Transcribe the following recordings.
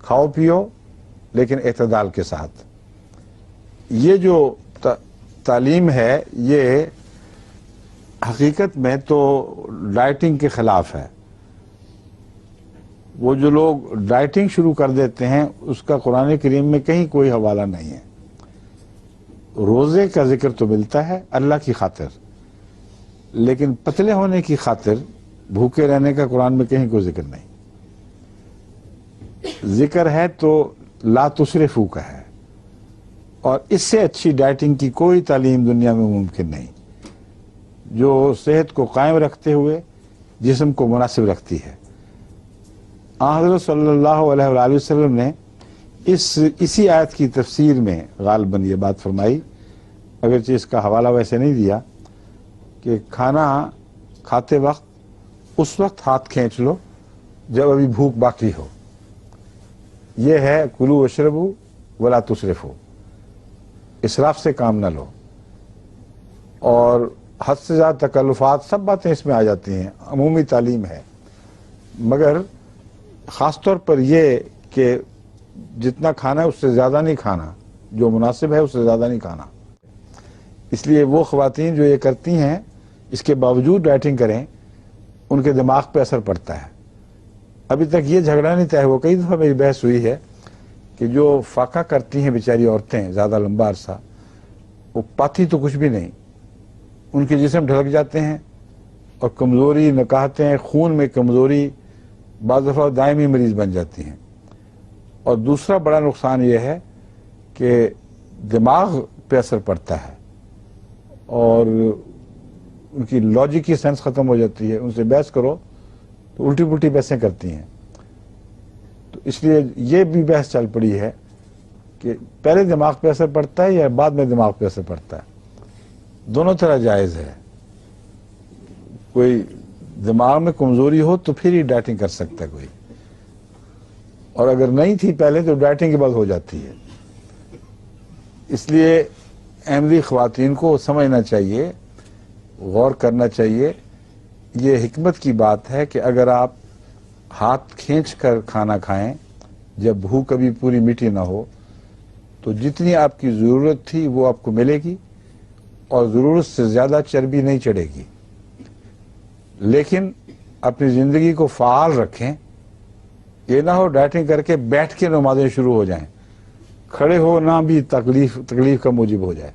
کھاؤ پیو لیکن اعتدال کے ساتھ. یہ جو تعلیم ہے یہ حقیقت میں تو ڈائٹنگ کے خلاف ہے. وہ جو لوگ ڈائٹنگ شروع کر دیتے ہیں اس کا قرآن کریم میں کہیں کوئی حوالہ نہیں ہے. روزے کا ذکر تو ملتا ہے اللہ کی خاطر، لیکن پتلے ہونے کی خاطر بھوکے رہنے کا قرآن میں کہیں کوئی ذکر نہیں. ذکر ہے تو لا تسرفو کا ہے، اور اس سے اچھی ڈائٹنگ کی کوئی تعلیم دنیا میں ممکن نہیں جو صحت کو قائم رکھتے ہوئے جسم کو مناسب رکھتی ہے. حضرت صلی اللہ علیہ وآلہ وسلم نے اسی آیت کی تفسیر میں غالباً یہ بات فرمائی، اگرچہ اس کا حوالہ ویسے نہیں دیا، کہ کھانا کھاتے وقت اس وقت ہاتھ کھینچ لو جب ابھی بھوک باقی ہو. یہ ہے کلو واشربو ولا تسرفو، اسراف سے کام نہ لو. اور حد سے زیادہ تکلفات سب باتیں اس میں آ جاتی ہیں، عمومی تعلیم ہے، مگر خاص طور پر یہ کہ جتنا کھانا ہے اس سے زیادہ نہیں کھانا، جو مناسب ہے اس سے زیادہ نہیں کھانا. اس لیے وہ خواتین جو یہ کرتی ہیں اس کے باوجود ڈائٹنگ کریں ان کے دماغ پہ اثر پڑتا ہے. ابھی تک یہ جھگڑا نہیں طے ہوا، کئی دفعہ میری بحث ہوئی ہے کہ جو فاقہ کرتی ہیں بیچاری عورتیں زیادہ لمبا عرصہ، وہ پاتی تو کچھ بھی نہیں، ان کے جسم ڈھلک جاتے ہیں اور کمزوری، نکاہتیں، خون میں کمزوری، بعض دفعہ دائمی مریض بن جاتی ہیں. اور دوسرا بڑا نقصان یہ ہے کہ دماغ پہ اثر پڑتا ہے اور ان کی لاجک کی سینس ختم ہو جاتی ہے. ان سے بحث کرو تو الٹی پلٹی بحثیں کرتی ہیں. تو اس لیے یہ بھی بحث چل پڑی ہے کہ پہلے دماغ پہ اثر پڑتا ہے یا بعد میں دماغ پہ اثر پڑتا ہے. دونوں طرح جائز ہے. کوئی دماغ میں کمزوری ہو تو پھر ہی ڈائٹنگ کر سکتا ہے کوئی، اور اگر نہیں تھی پہلے تو ڈائٹنگ کے بعد ہو جاتی ہے. اس لیے احمدی خواتین کو سمجھنا چاہیے، غور کرنا چاہیے. یہ حکمت کی بات ہے کہ اگر آپ ہاتھ کھینچ کر کھانا کھائیں جب بھوک کبھی پوری میٹھی نہ ہو تو جتنی آپ کی ضرورت تھی وہ آپ کو ملے گی اور ضرورت سے زیادہ چربی نہیں چڑھے گی. لیکن اپنی زندگی کو فعال رکھیں. یہ نہ ہو ڈائٹنگ کر کے بیٹھ کے نمازیں شروع ہو جائیں، کھڑے ہونا بھی تکلیف کا موجب ہو جائے.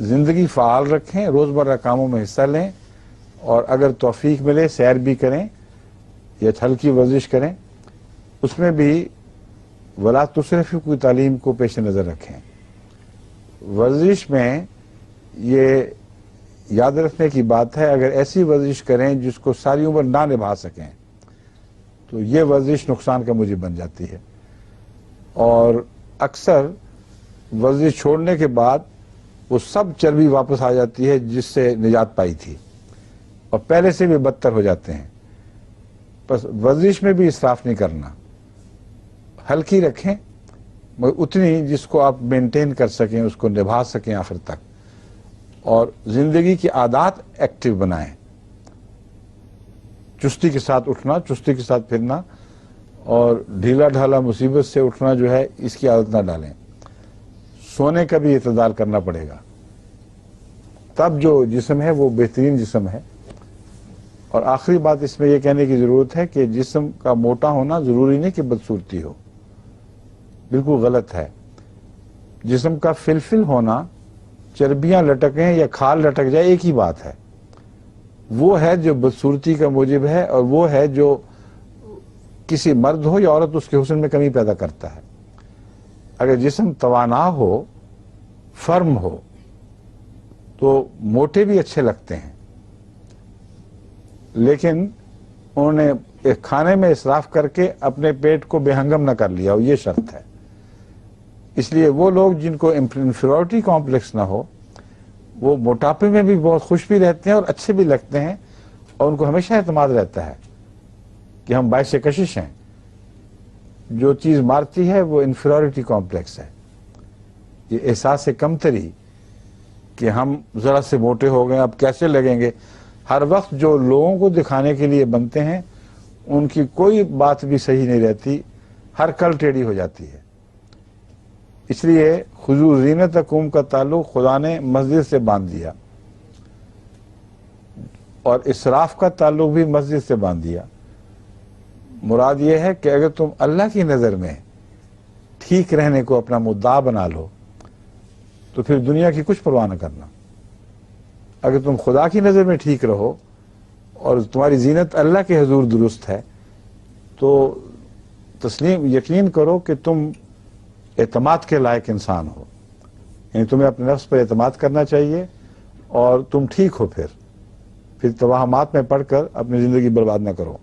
زندگی فعال رکھیں، روزمرہ کاموں میں حصہ لیں، اور اگر توفیق ملے سیر بھی کریں یا ہلکی ورزش کریں. اس میں بھی ولا تسرفو کی تعلیم کو پیش نظر رکھیں. ورزش میں یہ یاد رکھنے کی بات ہے اگر ایسی ورزش کریں جس کو ساری عمر نہ نبھا سکیں تو یہ ورزش نقصان کا موجب بن جاتی ہے. اور اکثر ورزش چھوڑنے کے بعد وہ سب چربی واپس آ جاتی ہے جس سے نجات پائی تھی، اور پہلے سے بھی بدتر ہو جاتے ہیں. بس ورزش میں بھی اسراف نہیں کرنا، ہلکی رکھیں مگر اتنی جس کو آپ مینٹین کر سکیں، اس کو نبھا سکیں آخر تک. اور زندگی کی عادات ایکٹیو بنائیں، چستی کے ساتھ اٹھنا، چستی کے ساتھ پھرنا، اور ڈھیلا ڈھالا مصیبت سے اٹھنا جو ہے اس کی عادت نہ ڈالیں. سونے کا بھی اعتدال کرنا پڑے گا، تب جو جسم ہے وہ بہترین جسم ہے. اور آخری بات اس میں یہ کہنے کی ضرورت ہے کہ جسم کا موٹا ہونا ضروری نہیں کہ بدصورتی ہو، بالکل غلط ہے. جسم کا فلفل ہونا، چربیاں لٹکیں یا کھال لٹک جائے، ایک ہی بات ہے. وہ ہے جو بدصورتی کا موجب ہے، اور وہ ہے جو کسی مرد ہو یا عورت اس کے حسن میں کمی پیدا کرتا ہے. اگر جسم توانا ہو، فرم ہو، تو موٹے بھی اچھے لگتے ہیں، لیکن انہوں نے کھانے میں اسراف کر کے اپنے پیٹ کو بے ہنگم نہ کر لیا، اور یہ شرط ہے. اس لیے وہ لوگ جن کو انفیریورٹی کمپلیکس نہ ہو وہ موٹاپے میں بھی بہت خوش بھی رہتے ہیں اور اچھے بھی لگتے ہیں، اور ان کو ہمیشہ اعتماد رہتا ہے کہ ہم باعث کشش ہیں. جو چیز مارتی ہے وہ انفیریورٹی کمپلیکس ہے، یہ احساس کمتری کہ ہم ذرا سے موٹے ہو گئے اب کیسے لگیں گے. ہر وقت جو لوگوں کو دکھانے کے لیے بنتے ہیں ان کی کوئی بات بھی صحیح نہیں رہتی. ہر کل ٹیڑھی ہو جاتی ہے. اس لیے خضوع زینتکم کا تعلق خدا نے مسجد سے باندھ دیا اور اسراف کا تعلق بھی مسجد سے باندھ دیا. مراد یہ ہے کہ اگر تم اللہ کی نظر میں ٹھیک رہنے کو اپنا مدعا بنا لو تو پھر دنیا کی کچھ پرواہ نہ کرنا. اگر تم خدا کی نظر میں ٹھیک رہو اور تمہاری زینت اللہ کے حضور درست ہے تو یقین کرو کہ تم اعتماد کے لائق انسان ہو. یعنی تمہیں اپنے نفس پر اعتماد کرنا چاہیے اور تم ٹھیک ہو. پھر توہمات میں پڑھ کر اپنی زندگی برباد نہ کرو.